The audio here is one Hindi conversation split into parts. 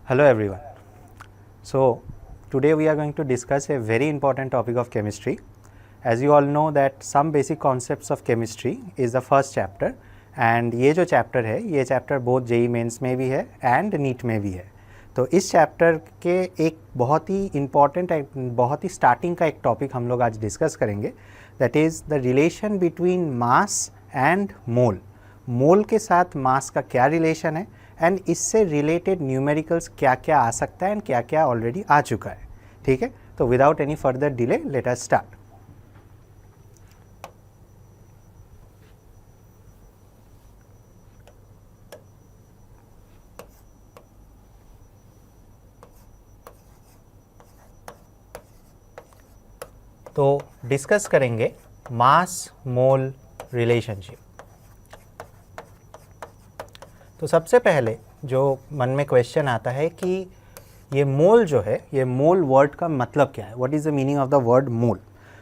Hello everyone. So today we are going to discuss a very important topic of chemistry. As you all know that some basic concepts of chemistry is the first chapter and ये जो chapter है ये chapter both JEE Mains में भी है and NEET में भी है. तो इस chapter के एक बहुत ही important बहुत ही starting का एक topic हम लोग आज discuss करेंगे, that is the relation between mass and mole. मोल के साथ मास का क्या रिलेशन है एंड इससे रिलेटेड न्यूमेरिकल्स क्या क्या आ सकता है एंड क्या क्या ऑलरेडी आ चुका है. ठीक है, तो without any further delay let us start. तो डिस्कस करेंगे मास मोल रिलेशनशिप. तो सबसे पहले जो मन में क्वेश्चन आता है कि ये मोल जो है, ये मोल वर्ड का मतलब क्या है, what is the meaning of the word mole.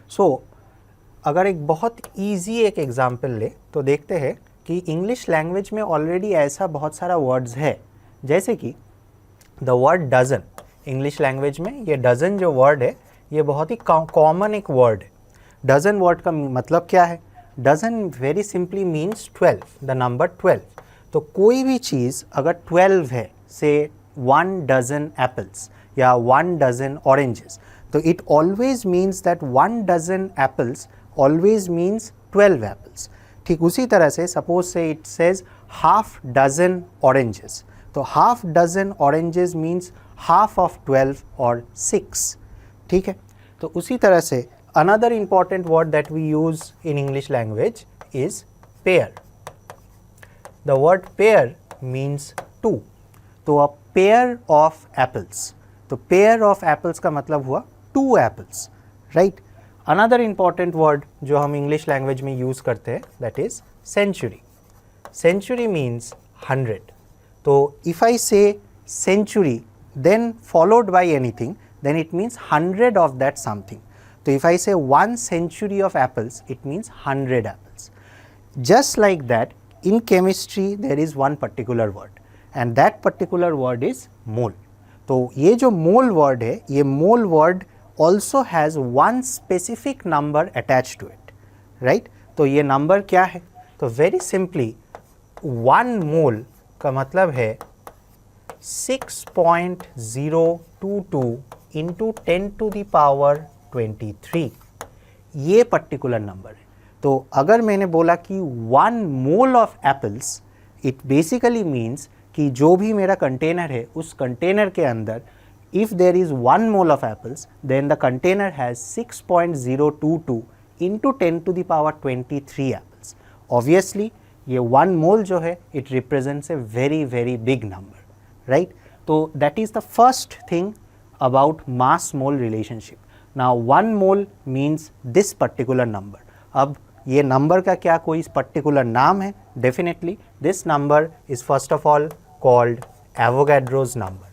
So अगर एक बहुत इजी एक एग्जांपल ले तो देखते हैं कि इंग्लिश लैंग्वेज में ऑलरेडी ऐसा बहुत सारा वर्ड्स है, जैसे कि the word dozen. English language में ये डजन जो वर्ड है ये बहुत ही कॉमन एक वर्ड है. डजन वर्ड का मतलब क्या है? Dozen very simply means 12, the number 12. तो कोई भी चीज़ अगर 12 है, से 1 डजन एप्पल्स या 1 डजन ऑरेंजेस, तो it always means that 1 dozen apples always means 12 apples. ठीक उसी तरह से suppose say it says half dozen oranges, तो half dozen oranges means half of 12 और 6. ठीक है, तो उसी तरह से another important word that we use in English language is pair. The word pair means 2. तो a pair of apples. तो pair of apples का मतलब हुआ 2 apples, right? Another important word जो हम English language में use करते हैं that is century. Century means 100. तो if I say century then followed by anything then it means 100 of that something. तो if I say 1 century of apples it means 100 apples. Just like that in chemistry there is one particular word and that particular word is mole. तो ये जो mole word है, ये mole word also has one specific number attached to it, right? तो ये number क्या है? तो very simply 1 mole का मतलब है 6.022 into 10 to the power 23. ये particular number है. तो अगर मैंने बोला कि 1 mole of apples, it basically means कि जो भी मेरा कंटेनर है उस कंटेनर के अंदर if there is 1 mole of apples then the container has 6.022 into 10 to the power 23 apples. Obviously ये 1 मोल जो है it represents a very very big number, right? तो that is the first thing about mass mole relationship. Now 1 mole means this particular number. अब ये नंबर का क्या कोई पर्टिकुलर नाम है? Definitely this number is first of all called Avogadro's number.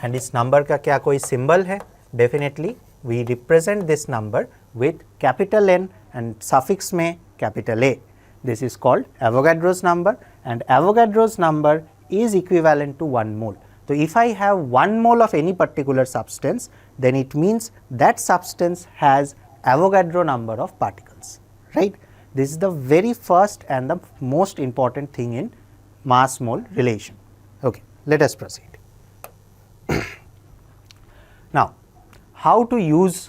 And इस नंबर का क्या कोई सिंबल है? Definitely we represent this number with capital N and suffix में capital A. This is called Avogadro's number and Avogadro's number is equivalent to 1 mole. So if I have 1 mole of any particular substance, then it means that substance has Avogadro number of particles, right? This is the very first and the most important thing in mass mole relation. Okay, let us proceed. Now, how to use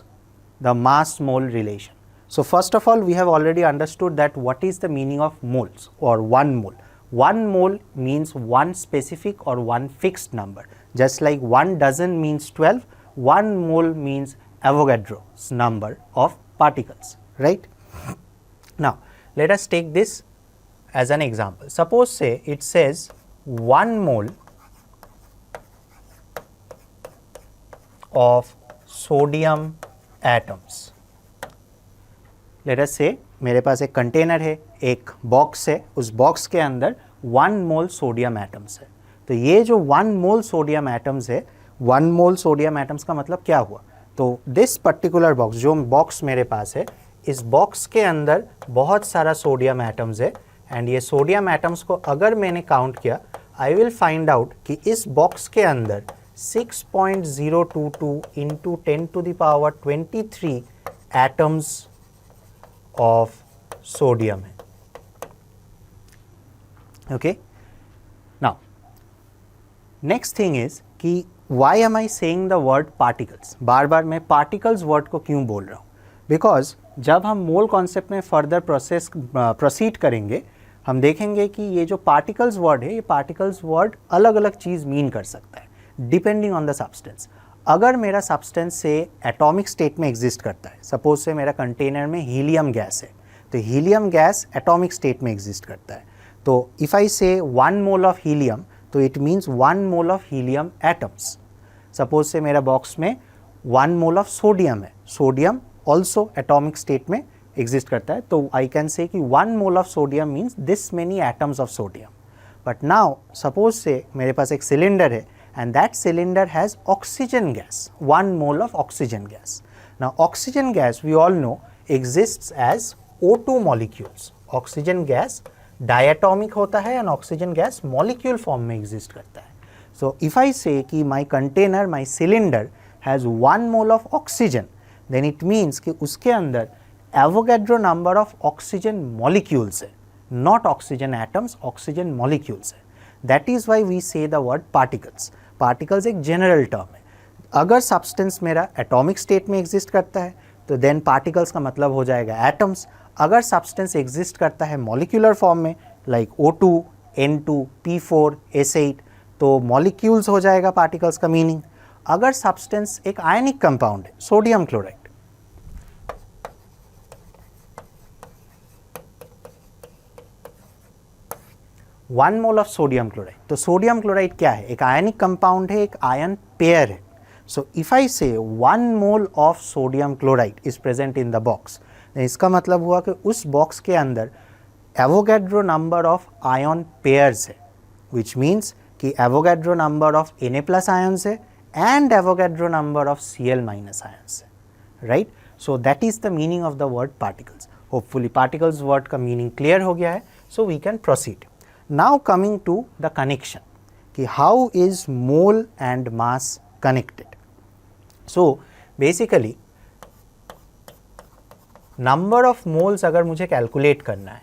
the mass mole relation? So first of all, we have already understood that what is the meaning of moles or 1 mole. 1 mole means one specific or one fixed number. Just like 1 dozen means 12, 1 mole means Avogadro's number of particles, right? Now, let us take this as an example. Suppose say it says 1 mole of sodium atoms. Let us say मेरे पास एक कंटेनर है, एक बॉक्स है, उस बॉक्स के अंदर 1 मोल सोडियम एटम्स है. तो ये जो 1 मोल सोडियम एटम्स है, 1 मोल सोडियम एटम्स का मतलब क्या हुआ? तो दिस पर्टिकुलर बॉक्स, जो बॉक्स मेरे पास है, इस बॉक्स के अंदर बहुत सारा सोडियम एटम्स है एंड ये सोडियम एटम्स को अगर मैंने काउंट किया, आई विल फाइंड आउट कि इस बॉक्स के अंदर 6.022 into 10 to the power 23 atoms of sodium है. Okay, now next thing is कि why am I saying the word particles. बार बार मैं पार्टिकल्स वर्ड को क्यों बोल रहा हूँ? बिकॉज जब हम मोल कॉन्सेप्ट में फर्दर प्रोसीड करेंगे, हम देखेंगे कि ये जो पार्टिकल्स वर्ड है, ये पार्टिकल्स वर्ड अलग अलग चीज़ मीन कर सकता है डिपेंडिंग ऑन द सब्सटेंस. अगर मेरा सब्सटेंस से एटॉमिक स्टेट में एग्जिस्ट करता है, सपोज से मेरा कंटेनर में हीलियम गैस है, तो हीलियम गैस एटॉमिक स्टेट में एग्जिस्ट करता है. तो if I say 1 mole of helium, तो it means 1 mole of helium atoms. Suppose से मेरा बॉक्स में 1 मोल ऑफ सोडियम है, सोडियम ऑल्सो एटॉमिक स्टेट में एग्जिस्ट करता है, तो आई कैन से कि 1 mole of sodium means this many atoms of sodium. But now suppose से मेरे पास एक सिलेंडर है and that cylinder has oxygen gas, 1 mole of oxygen gas. Now oxygen gas we all know exists as O2 molecules. Oxygen gas diatomic होता है and oxygen gas molecule form में exist करता है. So if I say कि my container, my cylinder has 1 mole of oxygen, then it means कि उसके अंदर Avogadro number of oxygen molecules है, not oxygen atoms, oxygen molecules है. That is why we say the word particles. Particles एक जनरल टर्म है. अगर सब्सटेंस मेरा एटॉमिक स्टेट में एग्जिस्ट करता है तो देन पार्टिकल्स का मतलब हो जाएगा एटम्स. अगर सब्सटेंस एग्जिस्ट करता है मॉलिक्यूलर फॉर्म में like O2, N2, P4, S8, तो मॉलिक्यूल्स हो जाएगा पार्टिकल्स का मीनिंग. अगर सब्सटेंस एक आयनिक कंपाउंड है, sodium chloride, 1 mole of sodium chloride, तो सोडियम क्लोराइड क्या है? एक आयनिक कंपाउंड है, एक आयन पेयर है. So if I say 1 mole of sodium chloride is present in the box, इसका मतलब हुआ कि उस बॉक्स के अंदर Avogadro number of ion pairs है, विच मीन्स कि Avogadro number of Na+ ions है and Avogadro number of Cl- ions है, right? So that is the meaning of the word particles. Hopefully particles word का मीनिंग क्लियर हो गया है, so we can proceed. Now coming to the connection, कि how is mole and mass connected. So basically number of moles अगर मुझे कैलकुलेट करना है,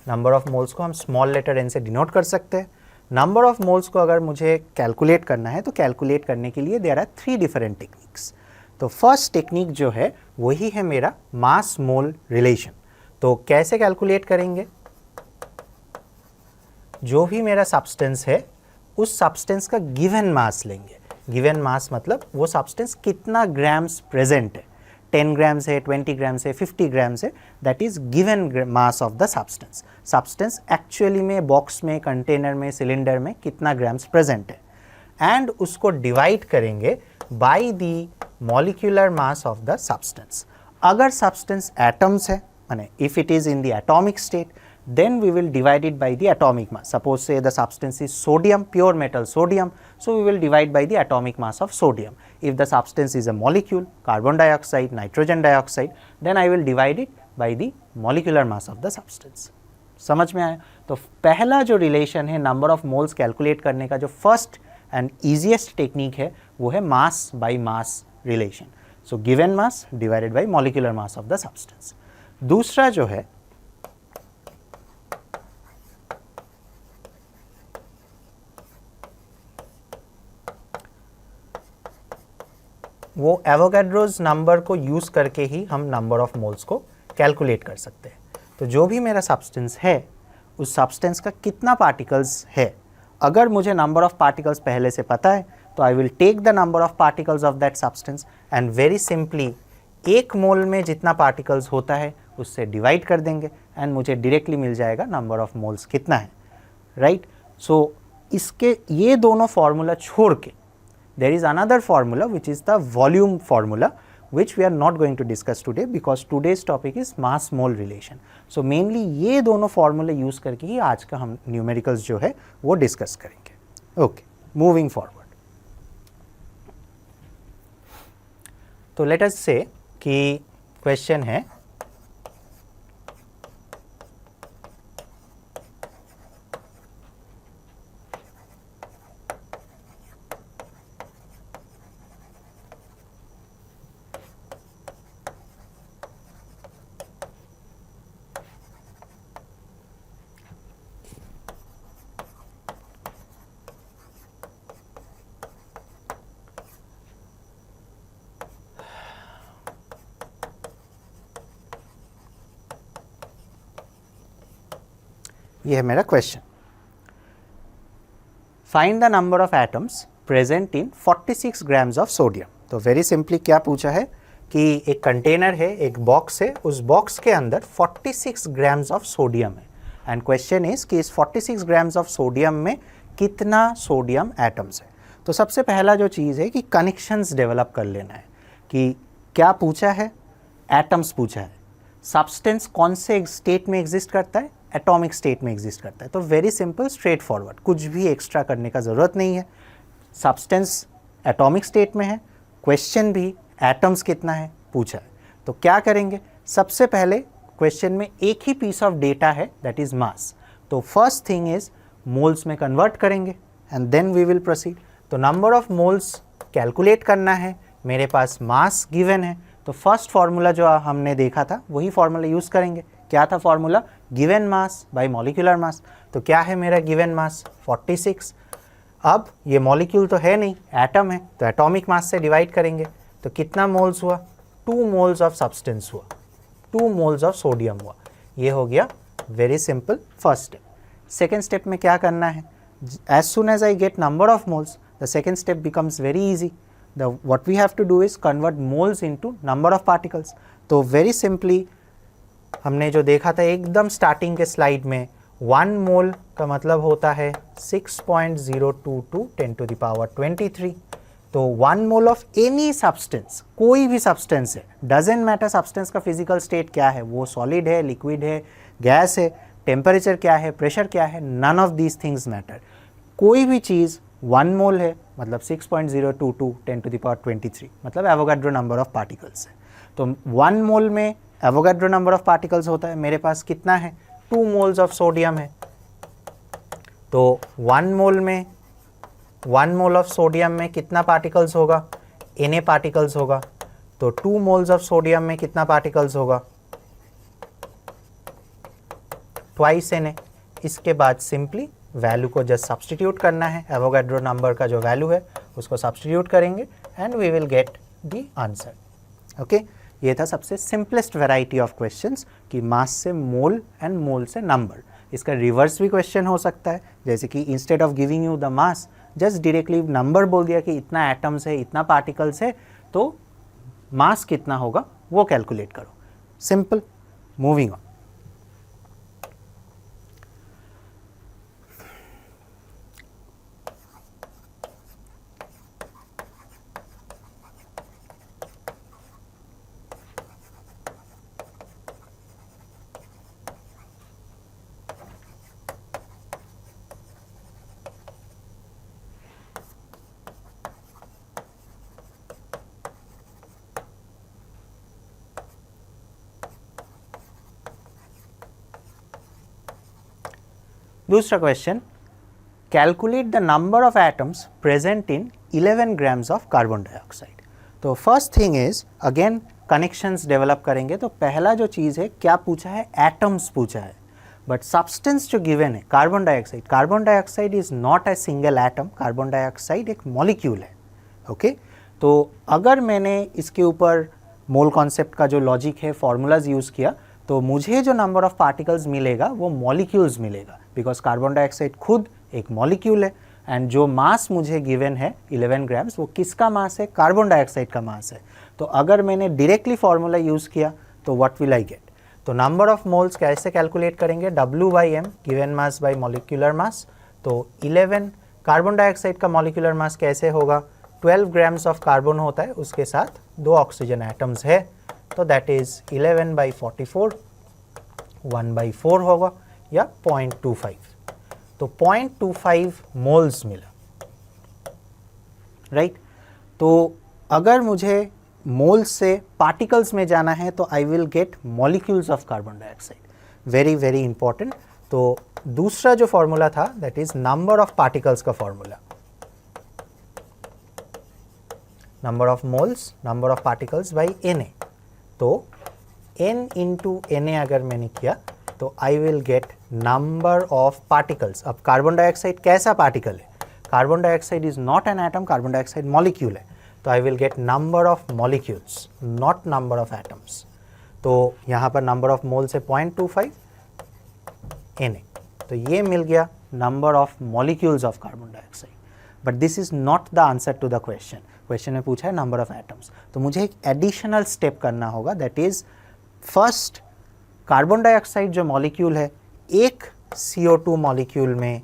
नंबर ऑफ मोल्स को हम स्मॉल लेटर n से डिनोट कर सकते हैं. नंबर ऑफ मोल्स को अगर मुझे कैलकुलेट करना है तो कैलकुलेट करने के लिए देयर आर 3 डिफरेंट टेक्निक्स. तो फर्स्ट टेक्निक जो है वही है मेरा मास मोल रिलेशन. तो कैसे कैलकुलेट करेंगे? जो भी मेरा सब्सटेंस है उस सब्सटेंस का गिवन मास लेंगे. गिवन मास मतलब वो सब्सटेंस कितना ग्राम्स प्रेजेंट है, 10 ग्राम्स है, 20 ग्राम्स है, 50 ग्राम्स है, that is given mass of the substance. Substance actually में बॉक्स में, कंटेनर में, सिलेंडर में कितना ग्राम्स प्रेजेंट है, एंड उसको डिवाइड करेंगे by the molecular mass of the substance. अगर सब्सटेंस एटम्स है, माने if it is in the atomic state, then we will divide it by the atomic mass. Suppose say the substance is sodium, pure metal sodium, so we will divide by the atomic mass of sodium. If the substance is a molecule, carbon dioxide, nitrogen dioxide, then I will divide it by the molecular mass of the substance. समझ में आया? तो पहला जो रिलेशन है नंबर ऑफ मोल्स कैलकुलेट करने का, जो फर्स्ट एंड ईजिएस्ट टेक्निक है, वो है mass by mass relation. So given mass divided by molecular mass of the substance. दूसरा जो है वो एवोगैड्रोज नंबर को यूज करके ही हम नंबर ऑफ मोल्स को कैलकुलेट कर सकते हैं. तो जो भी मेरा सब्सटेंस है उस सब्सटेंस का कितना पार्टिकल्स है, अगर मुझे नंबर ऑफ पार्टिकल्स पहले से पता है तो I will take the number of particles of that substance and very simply 1 mole में जितना पार्टिकल्स होता है उससे डिवाइड कर देंगे एंड मुझे डायरेक्टली मिल जाएगा नंबर ऑफ मोल्स कितना है, राइट? सो इसके ये दोनों फार्मूला छोड़ के there is another formula which is the volume formula, which we are not going to discuss today because today's topic is mass mole relation. So mainly ये दोनों फार्मूले यूज करके ही आज का हम न्यूमेरिकल्स जो है वो डिस्कस करेंगे. Okay, moving forward. तो लेट अस से कि क्वेश्चन है ये है मेरा question, find the number of atoms present in 46 grams of sodium. तो वेरी सिंपली क्या पूछा है कि एक कंटेनर है, एक बॉक्स है, उस बॉक्स के अंदर 46 ग्राम्स ऑफ सोडियम है एंड क्वेश्चन इज कि इस 46 ग्राम्स ऑफ सोडियम में कितना सोडियम एटम्स है। तो सबसे पहला जो चीज़ है कि कनेक्शंस डेवलप कर लेना है कि क्या पूछा है, एटम्स पूछा है, सब्सटेंस कौन से स्टेट में एग्जिस्ट करता है, एटॉमिक स्टेट में एग्जिस्ट करता है। तो वेरी सिंपल, स्ट्रेट फॉरवर्ड, कुछ भी एक्स्ट्रा करने का ज़रूरत नहीं है। सब्सटेंस एटॉमिक स्टेट में है, क्वेश्चन भी एटम्स कितना है पूछा है। तो क्या करेंगे, सबसे पहले क्वेश्चन में एक ही पीस ऑफ डेटा है, दैट इज मास। तो फर्स्ट थिंग इज मोल्स में कन्वर्ट करेंगे and then we will proceed. तो नंबर ऑफ मोल्स कैलकुलेट करना है, मेरे पास मास गिवन है, तो फर्स्ट फार्मूला जो हमने देखा था वही फार्मूला यूज़ करेंगे। क्या था formula, given mass by molecular mass. तो क्या है मेरा गिवन मास 46। अब ये मॉलिक्यूल तो है नहीं, एटम है, तो एटॉमिक मास से डिवाइड करेंगे तो कितना मोल्स हुआ, 2 मोल्स ऑफ सब्सटेंस हुआ, 2 मोल्स ऑफ सोडियम हुआ। ये हो गया very simple first step. Second step में क्या करना है, as soon as I get number of moles the second step becomes very easy. what we have to do is convert moles into number of particles। तो very simply हमने जो देखा था एकदम स्टार्टिंग के स्लाइड में 1 मोल का मतलब होता है 6.022 10 to the power 23। तो 1 मोल ऑफ एनी सब्सटेंस, कोई भी सब्सटेंस है, डजेंट मैटर सब्सटेंस का फिजिकल स्टेट क्या है, वो सॉलिड है, लिक्विड है, गैस है, टेम्परेचर क्या है, प्रेशर क्या है, none of these things matter. कोई भी चीज़ 1 मोल है मतलब 6.022 10 to the power 23 मतलब एवोगाड्रो नंबर ऑफ पार्टिकल्स है। तो 1 मोल में एवोगाड्रो नंबर ऑफ पार्टिकल्स होता है, मेरे पास कितना है, 2 मोल्स ऑफ सोडियम है। तो 1 मोल में 1 मोल ऑफ सोडियम में कितना पार्टिकल्स होगा, Na पार्टिकल्स होगा। तो 2 मोल्स ऑफ सोडियम में कितना पार्टिकल्स होगा, ट्वाइस Na। इसके बाद सिंपली वैल्यू को जस्ट सब्सटीट्यूट करना है, एवोगाड्रो नंबर का जो वैल्यू है उसको सब्सटीट्यूट करेंगे and we will get the answer. Okay, ये था सबसे सिंपलेस्ट वैरायटी ऑफ क्वेश्चंस कि मास से मोल एंड मोल से नंबर। इसका रिवर्स भी क्वेश्चन हो सकता है, जैसे कि instead of giving you the mass just directly number बोल दिया कि इतना एटम्स है, इतना पार्टिकल्स है, तो मास कितना होगा वो कैलकुलेट करो। Simple, moving on. दूसरा question, calculate the number of atoms present in 11 grams of carbon dioxide. तो first thing is again connections develop करेंगे। तो पहला जो चीज़ है, क्या पूछा है, एटम्स पूछा है, बट सब्सटेंस जो गिवन है carbon dioxide, carbon dioxide is not a single atom, carbon dioxide एक मॉलिक्यूल है। ओके, तो अगर मैंने इसके ऊपर मोल कॉन्सेप्ट का जो लॉजिक है, फॉर्मूलाज यूज़ किया, तो मुझे जो नंबर ऑफ पार्टिकल्स मिलेगा वो मॉलिक्यूल्स मिलेगा, बिकॉज कार्बन डाइऑक्साइड खुद एक मॉलिक्यूल है। एंड जो मास मुझे गिवन है 11 ग्राम्स, वो किसका मास है, कार्बन डाइऑक्साइड का मास है। तो अगर मैंने डायरेक्टली फार्मूला यूज़ किया तो व्हाट विल आई गेट। तो नंबर ऑफ मोल्स कैसे कैलकुलेट करेंगे, W/m given mass by molecular mass. तो 11 कार्बन डाइऑक्साइड का मॉलिक्यूलर मास कैसे होगा, 12 ग्राम्स ऑफ कार्बन होता है, उसके साथ 2 ऑक्सीजन एटम्स है, तो दैट इज 11/44, 1/4 होगा या 0.25। तो 0.25 मोल्स मिला, राइट। तो अगर मुझे मोल से पार्टिकल्स में जाना है तो I will get molecules of carbon dioxide, very very important. तो दूसरा जो फॉर्मूला था that is number of particles का formula, number of moles number of particles by Na। तो n इंटू Na अगर मैंने किया तो I will get number of particles. अब कार्बन डाइऑक्साइड कैसा पार्टिकल है? Carbon dioxide is not an atom, carbon dioxide molecule है, तो I will get number of molecules not number of atoms. तो यहाँ पर नंबर ऑफ मोल से 0.25 Na, तो ये मिल गया number of molecules of carbon dioxide. But this is not the answer to the question. Question में पूछा है नंबर ऑफ एटम्स, तो मुझे एक एडिशनल स्टेप करना होगा, that is first carbon dioxide जो मॉलिक्यूल है, एक CO2 मॉलिक्यूल में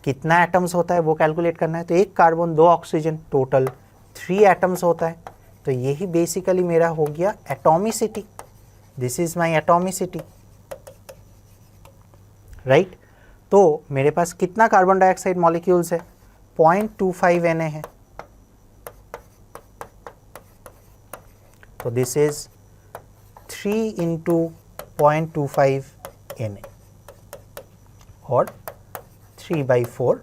कितना एटम्स होता है वो कैलकुलेट करना है। तो एक कार्बन 2 ऑक्सीजन, टोटल 3 एटम्स होता है। तो यही बेसिकली मेरा हो गया atomicity, this is my atomicity, right. तो मेरे पास कितना कार्बन डाइऑक्साइड मॉलिक्यूल्स है? 0.25 Na है। तो दिस इज 3 इंटू 0.25 Na और 3/4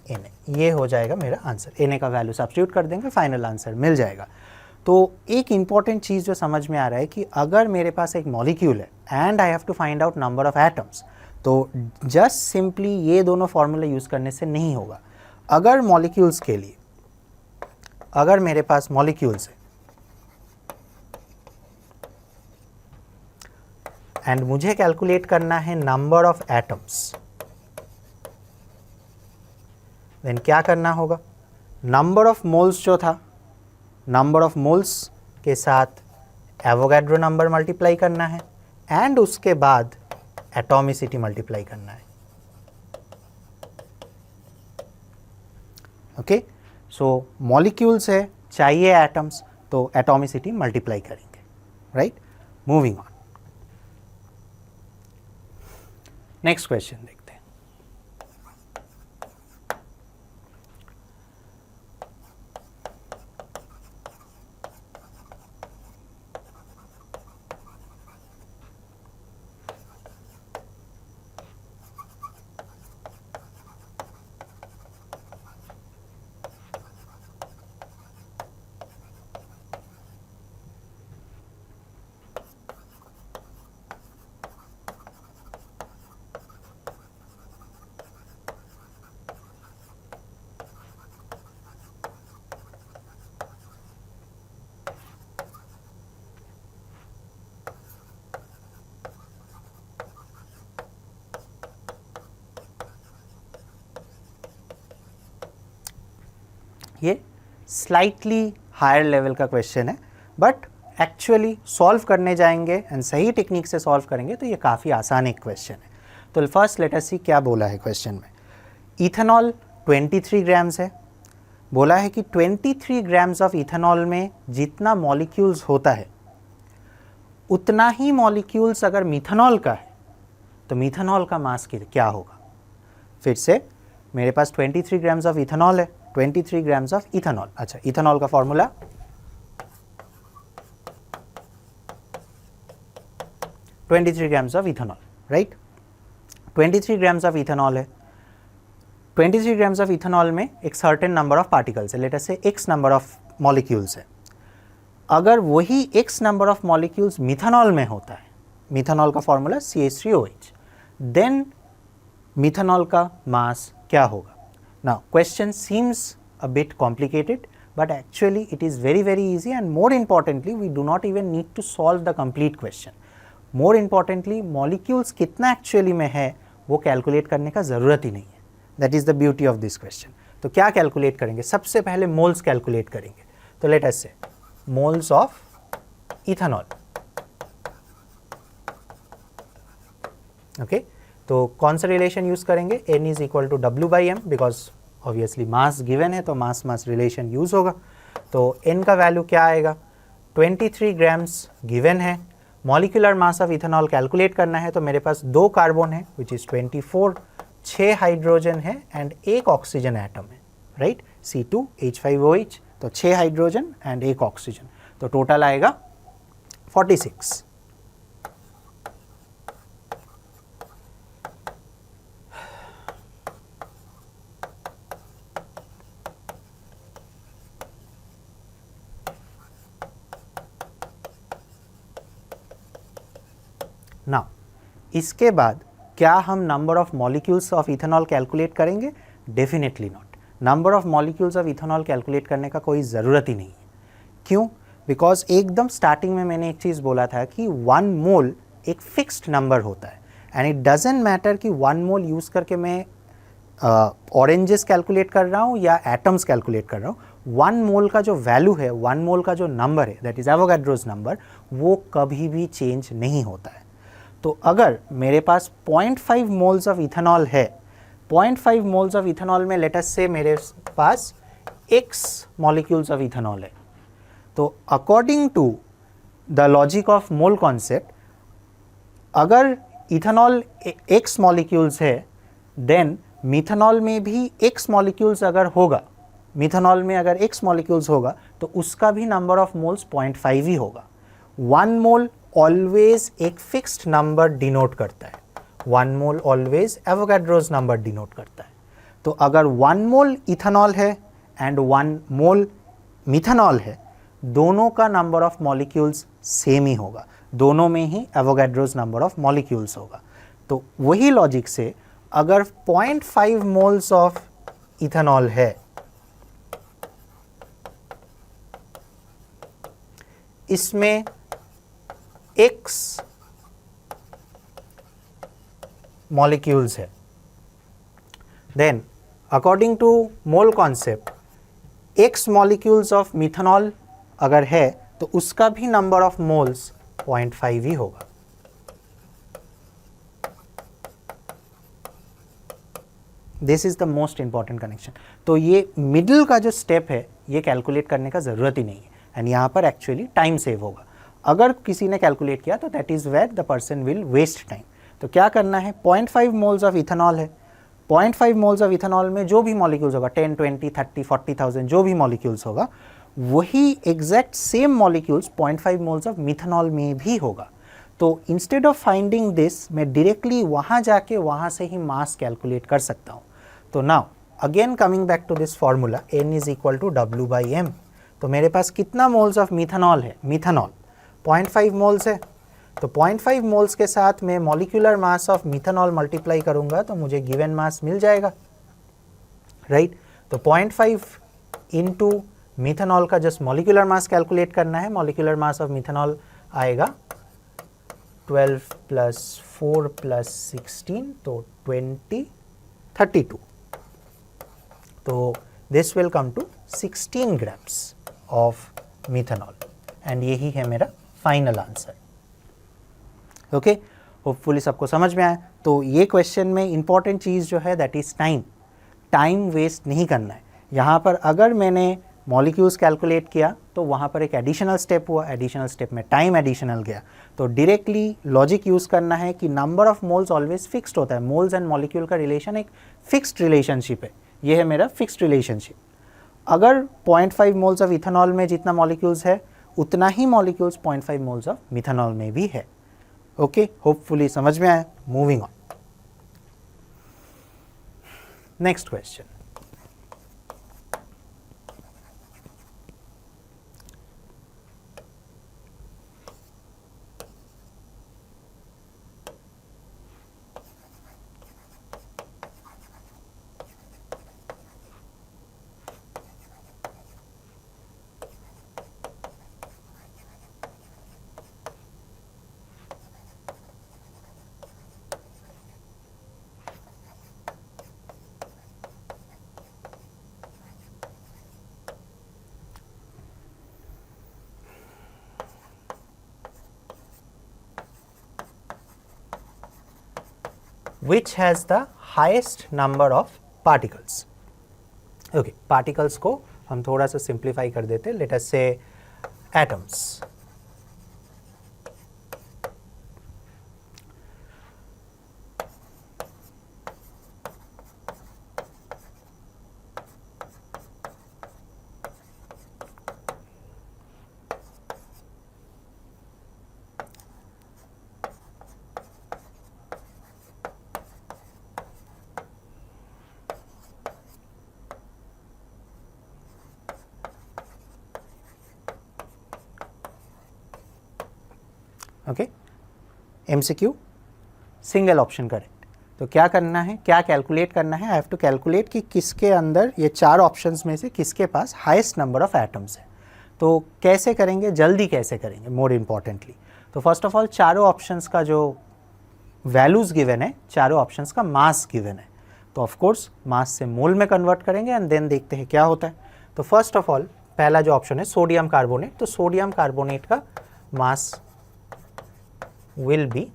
Na, ये हो जाएगा मेरा आंसर। Na का वैल्यू सब्स्टिट्यूट कर देंगे, फाइनल आंसर मिल जाएगा। तो एक इंपॉर्टेंट चीज़ जो समझ में आ रहा है कि अगर मेरे पास एक मॉलिक्यूल है and I have to find out number of atoms, तो जस्ट सिंपली ये दोनों फॉर्मूला यूज़ करने से नहीं होगा। अगर मॉलिक्यूल्स के लिए, अगर मेरे पास मॉलिक्यूल्स है एंड मुझे कैलकुलेट करना है नंबर ऑफ एटम्स, देन क्या करना होगा? नंबर ऑफ मोल्स जो था, नंबर ऑफ मोल्स के साथ एवोगाड्रो नंबर मल्टीप्लाई करना है एंड उसके बाद एटॉमिसिटी मल्टीप्लाई करना है। ओके, सो मॉलिक्यूल्स है, चाहिए एटम्स, तो एटॉमिसिटी मल्टीप्लाई करेंगे, right. Moving on, next question देखते हैं। ये स्लाइटली हायर लेवल का क्वेश्चन है, बट एक्चुअली सॉल्व करने जाएंगे एंड सही टेक्निक से सॉल्व करेंगे तो ये काफ़ी आसान एक क्वेश्चन है। तो फर्स्ट लेट अस सी क्या बोला है क्वेश्चन में। इथेनॉल 23 ग्राम्स है, बोला है कि 23 ग्राम्स ऑफ इथेनॉल में जितना मॉलिक्यूल्स होता है उतना ही मॉलिक्यूल्स अगर मिथेनॉल का है तो मिथेनॉल का मास क्या होगा। फिर से मेरे पास 23 ग्राम्स ऑफ इथेनॉल है, 23 ग्राम्स ऑफ इथेनॉल। अच्छा, इथेनॉल का formula 23 grams of ethanol, right. 23 grams of ethanol है, 23 ग्राम्स ऑफ इथेनॉल में एक सर्टेन नंबर ऑफ पार्टिकल्स है, लेट अस से x नंबर ऑफ मॉलिक्यूल्स है। अगर वही x number of molecules methanol में होता है, मिथेनॉल का फॉर्मूला CH3OH, देन मिथेनॉल का मास क्या होगा। Now question seems a bit complicated, but actually it is very very easy, and more importantly we do not even need to solve the complete question. More importantly molecules कितना actually में है वो calculate करने का ज़रूरत ही नहीं है। That is the beauty of this question. तो क्या calculate करेंगे? सबसे पहले moles calculate करेंगे। तो let us say moles of ethanol. Okay? तो कौन सा रिलेशन यूज़ करेंगे? N is equal to W/M, because obviously mass given है तो मास मास रिलेशन यूज़ होगा। तो N का वैल्यू क्या आएगा? 23 ग्राम्स गिवन है, molecular mass of ethanol calculate करना है, तो मेरे पास 2 कार्बन है विच इज़ 24, 6 हाइड्रोजन है एंड 1 ऑक्सीजन एटम है, राइट, C2H5OH, तो 6 हाइड्रोजन एंड 1 ऑक्सीजन। तो टोटल आएगा 46। नाउ इसके बाद क्या हम number of molecules of ethanol calculate करेंगे? Definitely not. Number of molecules of ethanol calculate करने का कोई ज़रूरत ही नहीं है। क्यों? बिकॉज एकदम स्टार्टिंग में मैंने एक चीज़ बोला था कि 1 मोल एक फिक्स्ड नंबर होता है एंड इट डजेंट मैटर कि 1 मोल यूज़ करके मैं ऑरेंजेस कैलकुलेट कर रहा हूँ या एटम्स कैलकुलेट कर रहा हूँ। 1 मोल का जो वैल्यू है, 1 मोल का जो नंबर है, दैट इज़ एवोगाड्रोस नंबर, वो कभी भी चेंज नहीं होता है। तो अगर मेरे पास 0.5 मोल्स ऑफ इथेनॉल है, 0.5 मोल्स ऑफ इथेनॉल में लेट अस से मेरे पास x मॉलिक्यूल्स ऑफ इथेनॉल है, तो according to the logic of mole concept, अगर इथेनॉल x मॉलिक्यूल्स है देन मिथेनॉल में भी x मॉलिक्यूल्स अगर होगा, मिथेनॉल में अगर x मॉलिक्यूल्स होगा तो उसका भी नंबर ऑफ मोल्स 0.5 ही होगा। 1 मोल ऑलवेज एक फिक्स्ड नंबर डिनोट करता है, 1 मोल ऑलवेज एवोगाड्रोस नंबर डिनोट करता है। तो अगर 1 मोल इथेनॉल है एंड 1 मोल मिथेनॉल है, दोनों का नंबर ऑफ मॉलिक्यूल्स सेम ही होगा, दोनों में ही एवोगाड्रोस नंबर ऑफ मॉलिक्यूल्स होगा। तो वही लॉजिक से अगर 0.5 मोल्स ऑफ इथेनॉल है, इसमें x molecules है, then according to mole concept x molecules of methanol अगर है तो उसका भी number of moles 0.5 ही होगा। This is the most important connection. तो ये मिडिल का जो स्टेप है ये कैलकुलेट करने का ज़रूरत ही नहीं है एंड यहाँ पर एक्चुअली टाइम सेव होगा। अगर किसी ने कैलकुलेट किया तो that is where the person will waste time. तो क्या करना है, 0.5 मोल्स ऑफ इथेनॉल है, 0.5 मोल्स ऑफ इथेनॉल में जो भी मॉलिक्यूल्स होगा 10, 20, 30, 40,000 जो भी मॉलिक्यूल्स होगा, वही exact same molecules 0.5 moles of methanol में भी होगा। तो इंस्टेड ऑफ फाइंडिंग दिस मैं डायरेक्टली वहाँ जाके वहाँ से ही मास कैलकुलेट कर सकता हूँ। तो now again coming back to this formula n is equal to W by M. तो मेरे पास कितना मोल्स ऑफ मिथेनॉल है, मिथेनॉल 0.5 मोल्स है, तो 0.5 मोल्स के साथ मैं molecular mass of methanol multiply करूंगा तो मुझे गिवन मास मिल जाएगा, राइट। तो 0.5 इंटू मिथेनॉल का जस्ट मॉलिक्यूलर मास कैलकुलेट करना है। मॉलिक्यूलर मास ऑफ मिथेनॉल आएगा 12 प्लस 4 प्लस 16 तो 32। तो this will come to 16 grams of methanol and यही है मेरा फाइनल आंसर। ओके, होपफुली सबको समझ में आया। तो ये क्वेश्चन में इंपॉर्टेंट चीज़ जो है दैट इज़ टाइम वेस्ट नहीं करना है। यहाँ पर अगर मैंने मॉलिक्यूल्स कैलकुलेट किया तो वहाँ पर एक एडिशनल स्टेप हुआ, एडिशनल स्टेप में टाइम एडिशनल गया, तो डायरेक्टली लॉजिक यूज़ करना है कि number of moles always fixed होता है। मोल्स एंड मॉलिक्यूल का रिलेशन एक फिक्स्ड रिलेशनशिप है, ये है मेरा फिक्स्ड रिलेशनशिप। अगर 0.5 मोल्स ऑफ इथेनॉल में जितना मॉलिक्यूल्स है उतना ही मॉलिक्यूल्स 0.5 मोल्स ऑफ मिथेनॉल में भी है। ओके, होपफुली समझ में आया। Moving on, next question. Which has the highest number of particles? Okay, particles को हम थोड़ा सा सिंप्लीफाई कर देते, लेट अस से atoms. Okay, MCQ single option correct. तो क्या करना है, क्या कैलकुलेट करना है, आई हैव टू कैलकुलेट कि किसके अंदर ये 4 ऑप्शंस में से किसके पास हाईएस्ट नंबर ऑफ एटम्स है। तो कैसे करेंगे, जल्दी कैसे करेंगे, मोर इम्पॉर्टेंटली। तो फर्स्ट ऑफ ऑल चारों ऑप्शंस का जो वैल्यूज़ गिवन है, चारों ऑप्शंस का मास गिवन है, तो ऑफ कोर्स मास से मोल में कन्वर्ट करेंगे एंड देन देखते हैं क्या होता है। तो फर्स्ट ऑफ ऑल पहला जो ऑप्शन है सोडियम कार्बोनेट, तो सोडियम कार्बोनेट का mass will be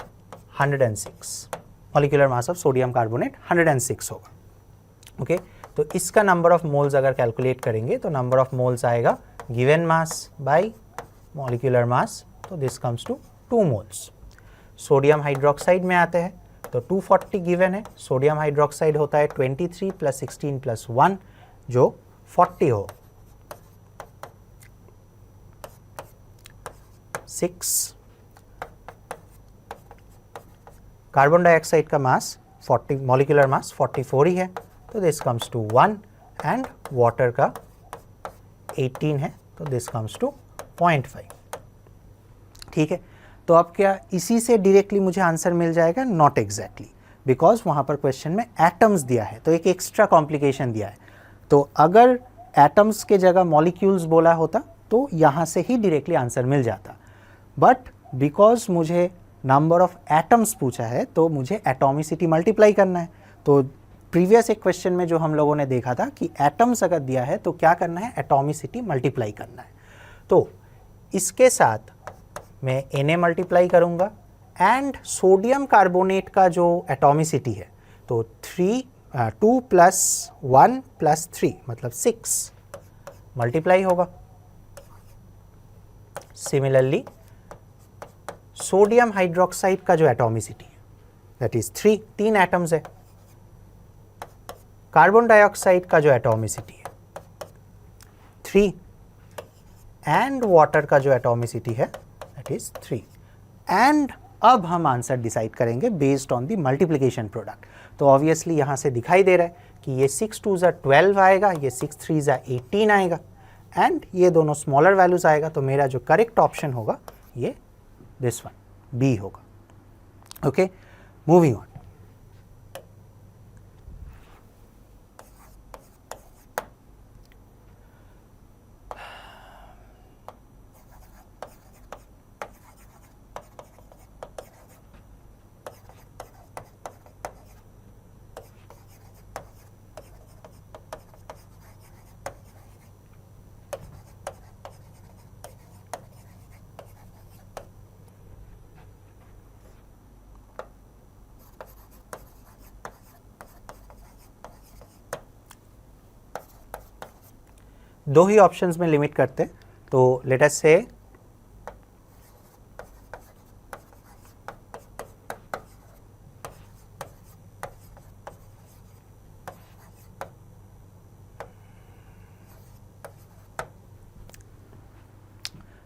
106, molecular mass of sodium carbonate 106 होगा। ओके, तो इसका नंबर ऑफ मोल्स अगर कैलकुलेट करेंगे तो नंबर ऑफ मोल्स आएगा given mass by molecular mass, तो this comes to 2 moles. Sodium hydroxide में आते हैं तो 240 गिवन है, सोडियम हाइड्रोक्साइड होता है 23 + 16 + 1 जो 40 हो, 6। कार्बन डाइऑक्साइड का मास 40, मॉलिक्यूलर मास 44 ही है, तो this comes to 1 and water का 18 है, तो दिस कम्स टू 0.5। ठीक है, तो अब क्या इसी से डायरेक्टली मुझे आंसर मिल जाएगा? नॉट एग्जैक्टली, बिकॉज वहाँ पर क्वेश्चन में एटम्स दिया है, तो एक एक्स्ट्रा कॉम्प्लिकेशन दिया है। तो अगर एटम्स के जगह मॉलिक्यूल्स बोला होता तो यहाँ से ही डायरेक्टली आंसर मिल जाता, बट बिकॉज मुझे नंबर ऑफ एटम्स पूछा है तो मुझे एटॉमिसिटी मल्टीप्लाई करना है। तो प्रीवियस एक क्वेश्चन में जो हम लोगों ने देखा था कि एटम्स अगर दिया है तो क्या करना है, एटॉमिसिटी मल्टीप्लाई करना है। तो इसके साथ मैं Na मल्टीप्लाई करूँगा एंड सोडियम कार्बोनेट का जो एटॉमिसिटी है तो 2 + 1 + 3 मतलब 6 मल्टीप्लाई होगा। सिमिलरली सोडियम हाइड्रोक्साइड का जो एटॉमिसिटी है दैट इज 3 एटम्स है। कार्बन डाइऑक्साइड का जो एटॉमिसिटी है 3 एंड वाटर का जो एटॉमिसिटी है दैट इज 3 एंड अब हम आंसर डिसाइड करेंगे based on the multiplication product. तो ऑब्वियसली यहाँ से दिखाई दे रहा है कि ये 6 2 12 आएगा, ये 6 3 18 आएगा एंड ये दोनों स्मॉलर वैल्यूज आएगा। तो मेरा जो करेक्ट ऑप्शन होगा ये दिस वन बी होगा। Okay, moving on. दो ही ऑप्शंस में लिमिट करते हैं, तो लेट अस से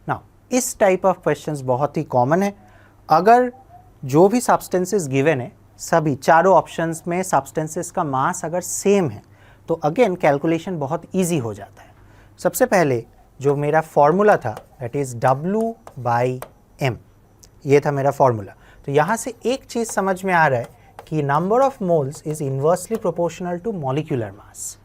नाउ इस टाइप ऑफ क्वेश्चंस बहुत ही कॉमन है। अगर जो भी सब्सटेंसेस गिवन है सभी चारों ऑप्शंस में सब्सटेंसेस का मास अगर सेम है तो अगेन कैलकुलेशन बहुत इजी हो जाता है। सबसे पहले जो मेरा फॉर्मूला था दैट इज़ W/m, ये था मेरा फॉर्मूला। तो यहाँ से एक चीज़ समझ में आ रहा है कि number of moles is inversely proportional to molecular mass.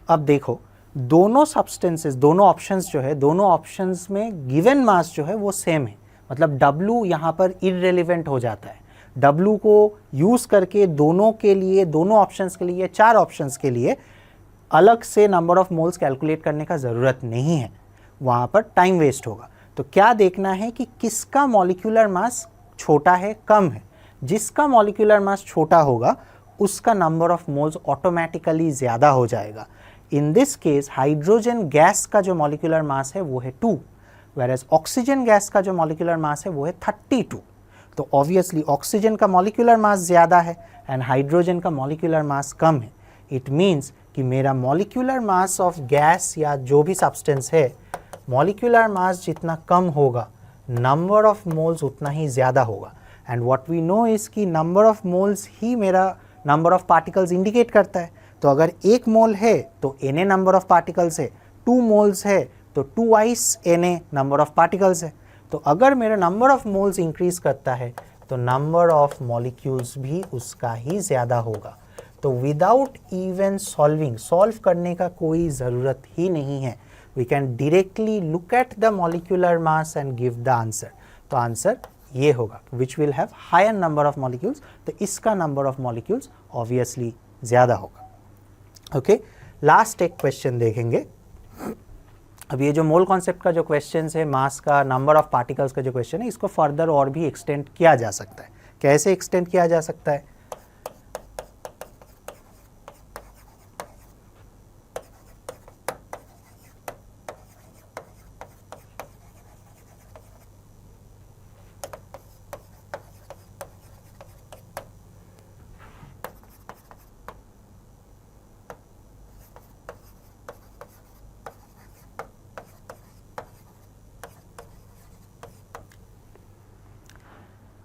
अब देखो दोनों सब्सटेंसेस, दोनों ऑप्शंस जो है, दोनों ऑप्शंस में गिवन मास जो है वो सेम है, मतलब W यहाँ पर इररिलेवेंट हो जाता है। W को यूज़ करके दोनों के लिए, दोनों ऑप्शंस के लिए, 4 ऑप्शंस के लिए अलग से नंबर ऑफ मोल्स कैलकुलेट करने का ज़रूरत नहीं है, वहाँ पर टाइम वेस्ट होगा। तो क्या देखना है कि किसका मॉलिक्यूलर मास छोटा है, कम है। जिसका मॉलिक्यूलर मास छोटा होगा उसका नंबर ऑफ मोल्स ऑटोमेटिकली ज़्यादा हो जाएगा। In this case hydrogen gas का जो मॉलिक्यूलर मास है वो है 2, whereas ऑक्सीजन गैस का जो मॉलिक्यूलर मास है वो है 32। तो ऑब्वियसली ऑक्सीजन का मॉलिक्यूलर मास ज़्यादा है एंड हाइड्रोजन का मॉलिक्यूलर मास कम है। इट मीन्स कि मेरा मॉलिक्यूलर मास ऑफ गैस या जो भी सब्सटेंस है, मॉलिक्यूलर मास जितना कम होगा नंबर ऑफ मोल्स उतना ही ज़्यादा होगा। And what we know is कि नंबर ऑफ मोल्स ही मेरा नंबर ऑफ पार्टिकल्स इंडिकेट करता है। तो अगर 1 मोल है तो Na नंबर ऑफ पार्टिकल्स है, 2 मोल्स है तो 2 Na नंबर ऑफ पार्टिकल्स है। तो अगर मेरा नंबर ऑफ मोल्स इंक्रीज करता है तो नंबर ऑफ मॉलिक्यूल्स भी उसका ही ज़्यादा होगा। तो विदाउट इवन सॉल्व करने का कोई ज़रूरत ही नहीं है, we can directly look at the molecular mass and give the answer. तो आंसर ये होगा which will have higher number of molecules, तो इसका नंबर ऑफ मॉलिक्यूल्स ऑब्वियसली ज़्यादा होगा। ओके, लास्ट एक क्वेश्चन देखेंगे। अब ये जो मोल कॉन्सेप्ट का जो क्वेश्चन है, मास का, नंबर ऑफ पार्टिकल्स का जो क्वेश्चन है, इसको फर्दर और भी एक्सटेंड किया जा सकता है। कैसे एक्सटेंड किया जा सकता है?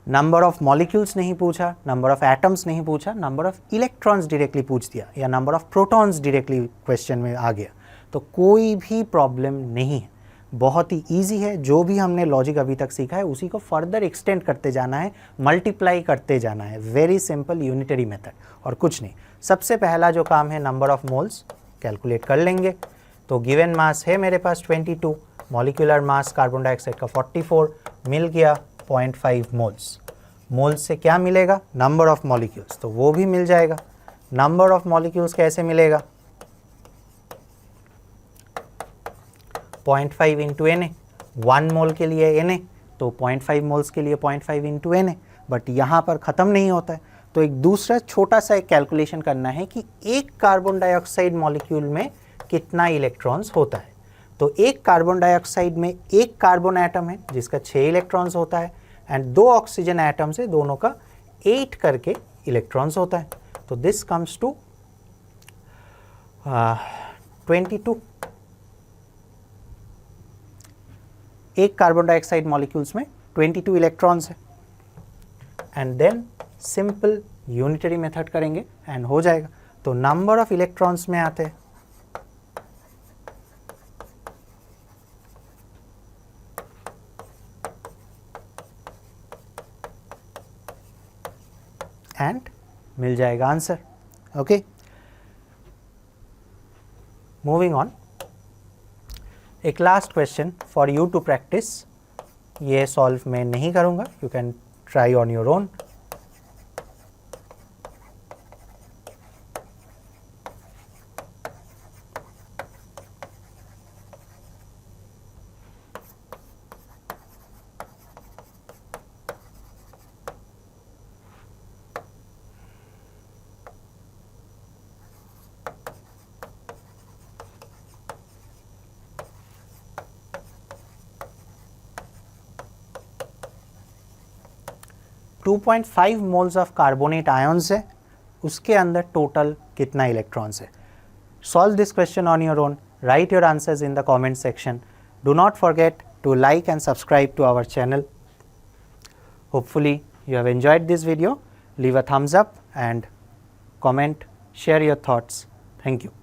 नंबर ऑफ मॉलिक्यूल्स नहीं पूछा, नंबर ऑफ एटम्स नहीं पूछा, नंबर ऑफ इलेक्ट्रॉन्स डायरेक्टली पूछ दिया या number of protons directly question में आ गया, तो कोई भी प्रॉब्लम नहीं है। बहुत ही ईजी है। जो भी हमने लॉजिक अभी तक सीखा है उसी को फर्दर एक्सटेंड करते जाना है, मल्टीप्लाई करते जाना है। वेरी सिंपल यूनिटरी मेथड और कुछ नहीं। सबसे पहला जो काम है, नंबर ऑफ मोल्स कैलकुलेट कर लेंगे। तो गिवन मास है मेरे पास 22, मॉलिक्यूलर मास कार्बन डाइऑक्साइड का 44, मिल गया 0.5 मोल्स। मोल्स से क्या मिलेगा? नंबर ऑफ मॉलिक्यूल्स, तो वो भी मिल जाएगा। नंबर ऑफ मॉलिक्यूल्स कैसे मिलेगा? 0.5 इंटू Na, 1 मोल के लिए Na, तो 0.5 मोल्स के लिए 0.5 इंटू Na। बट यहाँ पर ख़त्म नहीं होता है, तो एक दूसरा छोटा सा एक कैलकुलेशन करना है कि एक कार्बन डाइऑक्साइड मॉलिक्यूल में कितना इलेक्ट्रॉन्स होता है। तो एक कार्बन डाइऑक्साइड में एक कार्बन एटम है जिसका 6 इलेक्ट्रॉन्स होता है, एंड 2 ऑक्सीजन एटम्स है, दोनों का 8 करके इलेक्ट्रॉन्स होता है। तो दिस कम्स टू 22। एक कार्बन डाइऑक्साइड मॉलिक्यूल्स में 22 इलेक्ट्रॉन्स है, and then simple unitary method करेंगे एंड हो जाएगा। तो नंबर ऑफ इलेक्ट्रॉन्स में आते हैं, एंड मिल जाएगा आंसर। Okay, moving on. एक last question for you to practice, ये सॉल्व मैं नहीं करूंगा, you can try on your own. Two 2.5 moles of carbonate ions है, उसके अंदर टोटल कितना इलेक्ट्रॉन्स है? Solve this question on your own, write your answers in the comment section. Do not forget to like and subscribe to our channel. Hopefully you have enjoyed this video. Leave a thumbs up and comment, share your thoughts. Thank you.